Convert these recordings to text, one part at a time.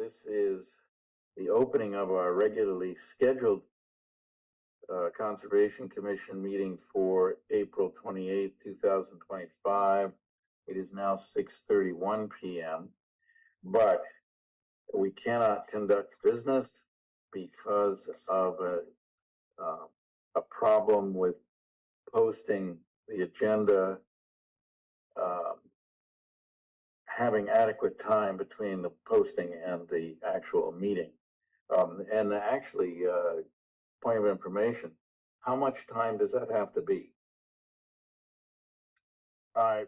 this is the opening of our regularly scheduled Conservation Commission meeting for April 28th, 2025. It is now 6:31 p.m., but we cannot conduct business because of a problem with posting the agenda, having adequate time between the posting and the actual meeting. And actually, point of information, how much time does that have to be?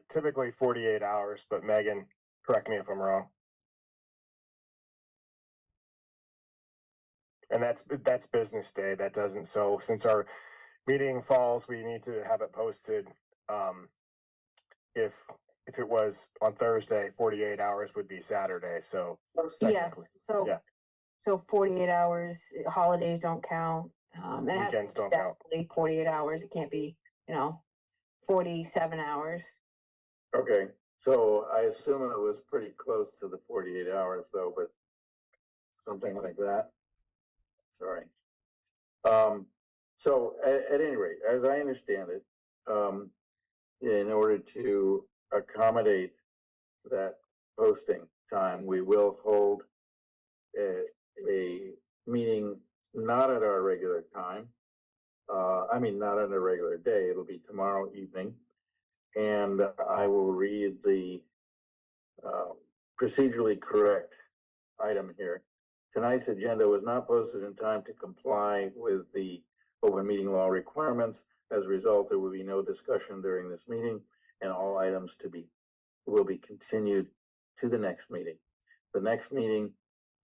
Typically 48 hours, but Megan, correct me if I'm wrong. And that's business day. That doesn't, so since our meeting falls, we need to have it posted. If it was on Thursday, 48 hours would be Saturday. So Yes, so, yeah. so 48 hours, holidays don't count. It has to Weekends be don't count. exactly 48 hours. It can't be, 47 hours. Okay, so I assume it was pretty close to the 48 hours though, but something like that. Sorry. So at any rate, as I understand it, in order to accommodate that posting time, we will hold a meeting not at our regular time. I mean, not on a regular day. It'll be tomorrow evening. And I will read the procedurally correct item here. Tonight's agenda was not posted in time to comply with the open meeting law requirements. As a result, there will be no discussion during this meeting, and all items will be continued to the next meeting. The next meeting,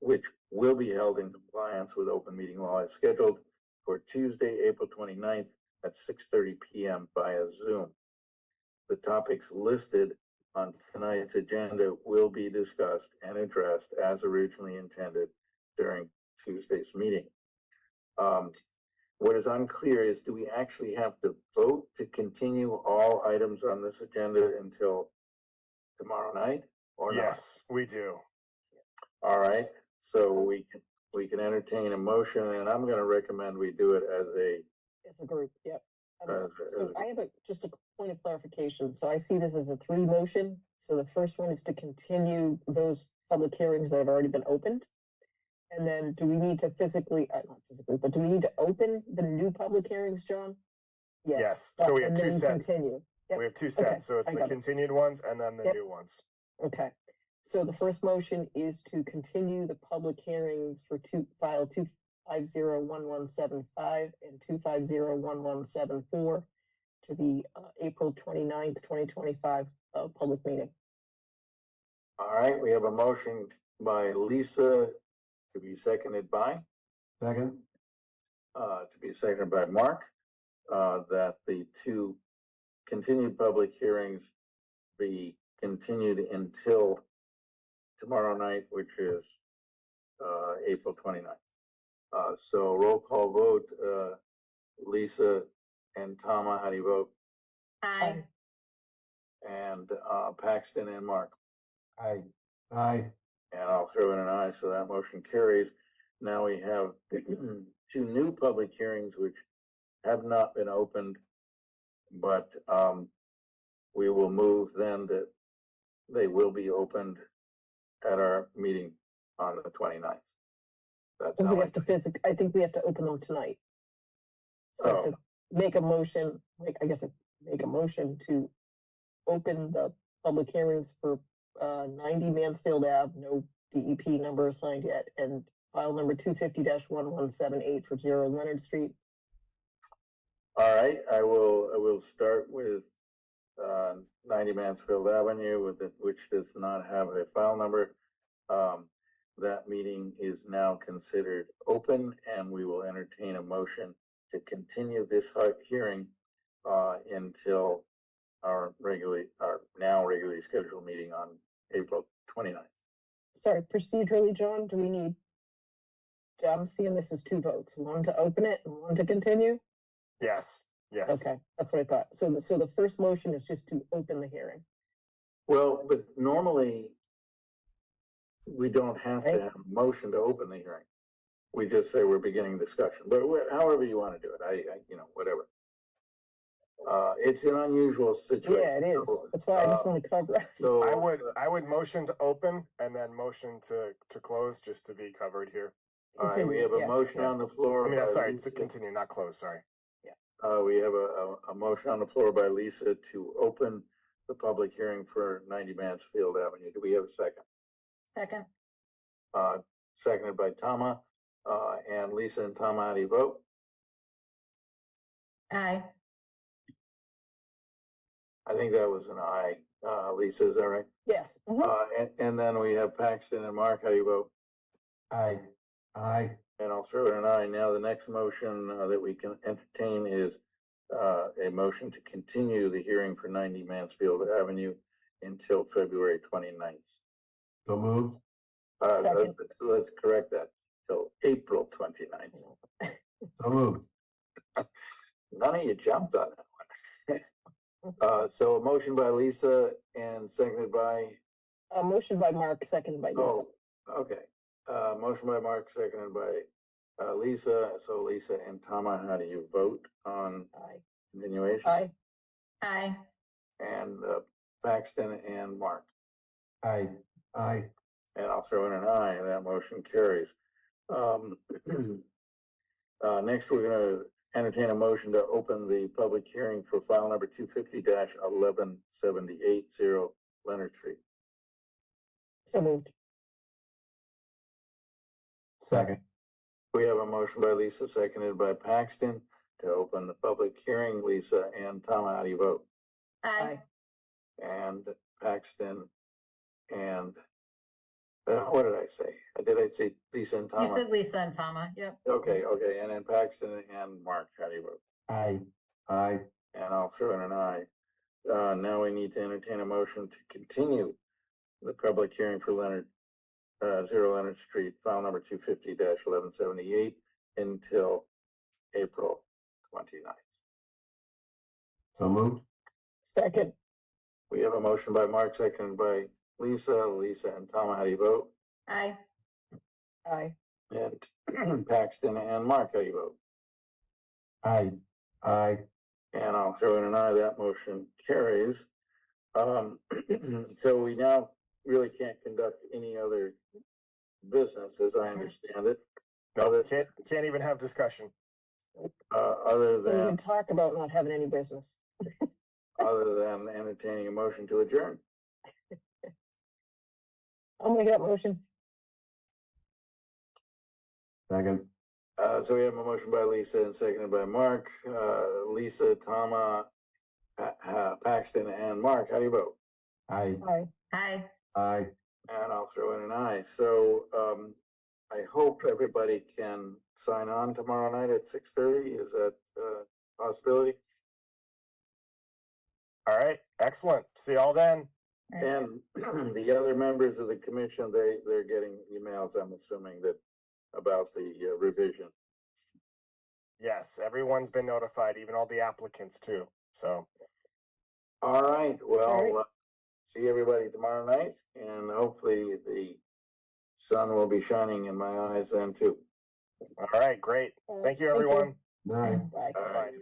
which will be held in compliance with open meeting law, is scheduled for Tuesday, April 29th at 6:30 p.m. via Zoom. The topics listed on tonight's agenda will be discussed and addressed as originally intended during Tuesday's meeting. What is unclear is, do we actually have to vote to continue all items on this agenda until tomorrow night or not? Yes, we do. All right, so we can entertain a motion, and I'm going to recommend we do it as a group. Yep. as So I have just a point of clarification. So I see this as a 3 motion. So the first one is to continue those public hearings that have already been opened. And then do we need to not physically, but do we need to open the new public hearings, John? Yeah. Yes. So we have and 2 then sets. Continue. Yep. We have 2 sets. Okay, So it's I the got it. continued ones and then the Yep. new ones. Okay. So the first motion is to continue the public hearings for file 2501175 and 2501174 to the April 29th, 2025 public meeting. All right, we have a motion by Lisa to be seconded by? Second. To be seconded by Mark, that the 2 continued public hearings be continued until tomorrow night, which is April 29th. So roll call vote, Lisa and Tama, how do you vote? Aye. And Paxton and Mark. Aye. Aye. And I'll throw in an aye, so that motion carries. Now we have 2 new public hearings which have not been opened, but we will move then that they will be opened at our meeting on the 29th. That's how I think we have to open them tonight. So I have to make a motion, make a motion to open the public hearings for 90 Mansfield Ave, no DEP number assigned yet, and file number 250-1178 for 0 Leonard Street. All right, I will start with 90 Mansfield Avenue, which does not have a file number. That meeting is now considered open, and we will entertain a motion to continue this hearing until our now regularly scheduled meeting on April 29th. Sorry, procedurally, John, I'm seeing this as 2 votes, 1 to open it and 1 to continue? Yes. Yes. Okay, that's what I thought. So the first motion is just to open the hearing. Well, but normally we don't have to Right. have a motion to open the hearing. We just say we're beginning discussion, but however you want to do it, whatever. It's an unusual situation. Yeah, it is. So, That's why I just uh, want to cover us. So. I would motion to open and then motion to close just to be covered here. All right, we have a Yeah, motion yeah. on the floor. I mean, I'm by sorry, Lisa. to continue, not close, sorry. We have a motion on the floor by Lisa to open the public hearing for 90 Mansfield Avenue. Do we have a second? Second. Seconded by Tama. And Lisa and Tama, how do you vote? Aye. I think that was an aye. Lisa, is that right? Yes. Mhm. And then we have Paxton and Mark, how do you vote? Aye. Aye. And I'll throw in an aye. Now, the next motion that we can entertain is a motion to continue the hearing for 90 Mansfield Avenue until February 29th. So moved. Second. Let's correct that, till April 29th. So moved. None of you jumped on that one. So a motion by Lisa and seconded by, A motion by Mark, seconded by Lisa. okay. Motion by Mark, seconded by Lisa. So Lisa and Tama, how do you vote on Aye. continuation? Aye. Aye. And Paxton and Mark. Aye. Aye. And I'll throw in an aye, and that motion carries. Next, we're gonna entertain a motion to open the public hearing for file number 250-11780 Leonard Street. So moved. Second. We have a motion by Lisa, seconded by Paxton, to open the public hearing. Lisa and Tom, how do you vote? Aye. And Paxton and, what did I say? Did I say Lisa and Tom? You said Lisa and Tama, yep. Okay, and then Paxton and Mark, how do you vote? Aye. Aye. And I'll throw in an aye. Now we need to entertain a motion to continue the public hearing for Leonard, 0 Leonard Street, file number 250-1178 until April 29th. So moved. Second. We have a motion by Mark, seconded by Lisa. Lisa and Tom, how do you vote? Aye. Aye. And Paxton and Mark, how do you vote? Aye. Aye. And I'll throw in an aye, that motion carries. So we now really can't conduct any other business, as I understand it, No, can't even have discussion. other We than, can talk about not having any business. entertaining a motion to adjourn. I'll make that motion. Second. So we have a motion by Lisa and seconded by Mark. Lisa, Tama, Paxton, and Mark, how do you vote? Aye. Aye. Aye. Aye. And I'll throw in an aye. So I hope everybody can sign on tomorrow night at 6:30. Is that a possibility? All right, excellent. See y'all then. And the other members of the commission, they're getting emails, I'm assuming, that about the revision. Yes, everyone's been notified, even all the applicants too. So, All right, All right. well, see everybody tomorrow night, and hopefully the sun will be shining in my eyes then too. all right, great. Thank you, Thank you. everyone. Aye. Bye. All right. Bye.